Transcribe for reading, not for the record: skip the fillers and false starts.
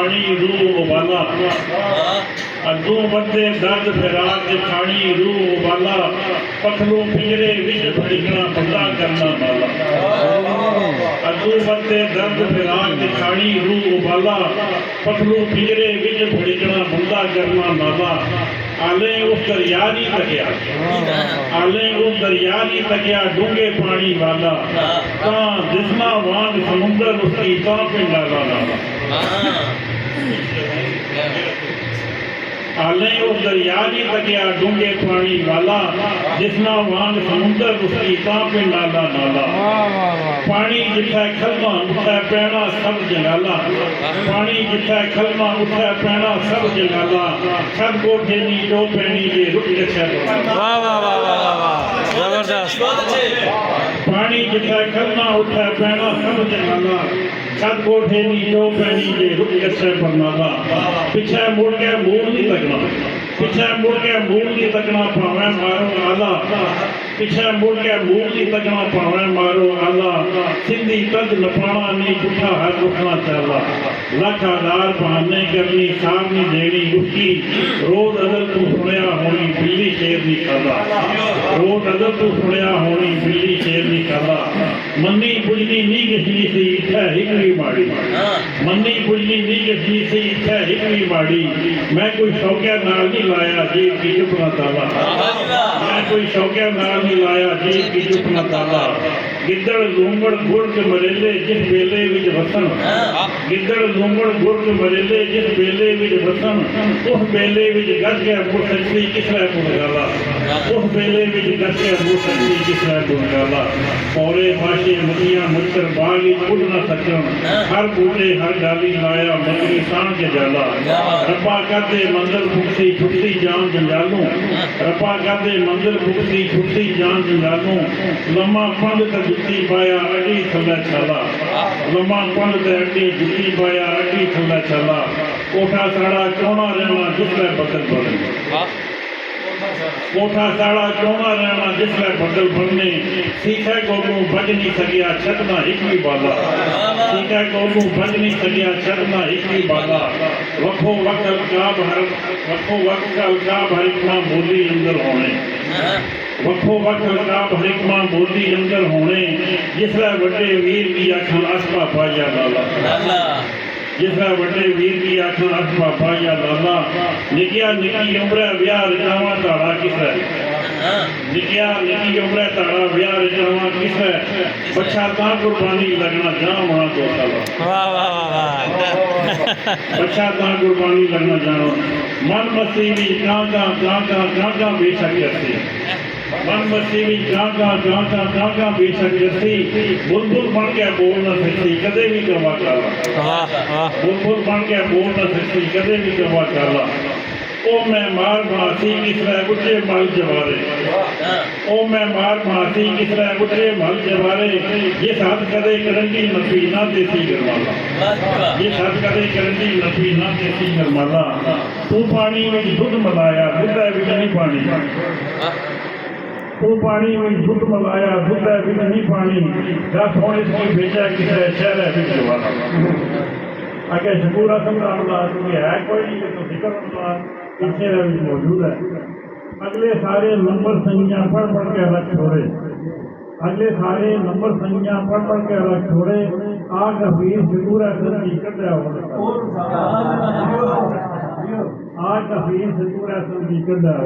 खानी रूह उबाला अदू बदे दर्द फिराक च खानी रूह उबाला पखलू पिंजरे विच भड़कना बंदा करना माला अदू बदे दर्द फिराक च खानी रूह उबाला पखलू पिंजरे विच भड़कना बंदा करना माला आले उस दरिया नहीं तकिया आले उस दरिया नहीं तकिया डूंगे पानी वाला जिसना वांग समुंदर उसकी पिंडा वाला आले उस दरिया नहीं तकिया डूंगे पानी वाला जिसना वांग समुंदर उसकी पिंडा नाला पानी जिथे खलमा उठे पैना सब जंगाला पानी जिथे खलमा उठे पैना सब जंगाला सब कोठे नी जो पैनी जे रुक गया वाह वाह वाह वाह वाह जबरदस्त पानी जिथे खलमा उठे पैना सब जंगाला सब कोठे नी जो पैनी जे रुक गया परनाला पीछे मुड़ के मूल नहीं तकना पीछे मुड़ के मूल नहीं तकना भावे मारो आला पीछे मुड़ के मूल नहीं तकना भावे मारो आला सिंधी तद लपाना नहीं पुठा है उठना चाला लख हजार बहाने करनी सार नहीं देनी उसकी रोज अगर तू सुनया होनी बिल्ली शेर नहीं खाला रोज अगर तू सुनया होनी बिल्ली शेर नहीं खाला मन्नी बुझनी नहीं गसी सी इत्थे हिकड़ी माड़ी मन्नी बुझनी नहीं गसी सी इत्थे हिकड़ी माड़ी मैं कोई शौकिया नाल नहीं लाया जी की चुप ना ताला मैं कोई शौकिया नाल नहीं लाया जी की चुप ना ताला गिद्दड़ लूंगड़ गुरक मरेले जिस बेले विच वसन गिद्दड़ लूंगड़ गुरक मरेले जिस बेले विच वसन उस बेले विच गज गया मुड़ सकती किसरा गुणगाला उस बेले विच गज गया मुड़ सकती किसरा गुणगाला पौरे फाशे मतियां मच्छर बाग उड़ न सकन हर बूटे हर डाली लाया मगरी सांड के जाला रब्बा करदे मंदिर फुकसी छुट्टी जान जंजालू रब्बा करदे मंदिर फुकसी छुट्टी जान जंजालू लम्मा पंड का जुत्ती पाया अड्डी थल्ले छाला लम्मा पंड ते अड्डी जुत्ती पाया अड्डी थल्ले छाला कोठा साड़ा चौना रहना जिसले बदल बने कोठा साड़ा चौना रहना जिसले बदल बनने सीखे कोलू बज नहीं सकिया छतना हिकड़ी बाला सीखे कोलू बज नहीं सकिया छतना हिकड़ी बाला वखो वक्त का भरिकमा बोली अंदर होने वखो वक्त का भरिकमा बोली अंदर होने जिसले वड्डे वीर की आखन आसपा पाया लाला जिसले वड्डे वीर की आखन आसपा पाया लाला निकिया निकी उम्र ब्याह रचावा ताड़ा किसे निकिया निकी उम्र ताड़ा ब्याह रचावा किसे बच्चा ता कुर्बानी लगना जाना वहां तो साला वाह वाह वाह बच्चा ता कुर्बानी लगना जानो मन मसीबी कांका बेशक करते मन मसीबी कांका बेशक करती बुलबुल बन के बोल न सकती कदे भी करवा काला बुलबुल बन के बोल न सकती कदे भी करवा काला ओ मैं मार मासी किसरे उठे मल जवारे ओ मैं मार मासी किसरे उठे मल जवारे ये साथ कदे करंडी नफी ना देसी गरमाला ये साथ कदे करंडी नफी ना देसी गरमाला तू पानी में दुध मिलाया दुध विच नहीं पानी तू पानी में दुध मिलाया दुध विच नहीं पानी दस हुण इसकी बेचा किसे शहर विच वाला अगे शकूर आसम रामदास की है कोई नहीं तो जिक्र पीछे मौजूद है अगले सारे नंबर संज्ञा पढ़ के रख छोड़े अगले सारे नंबर संज्ञा पढ़ के रख छोड़े आ गंभीर शकूर आसम की कदया आ गंभीर शकूर आसम की कदया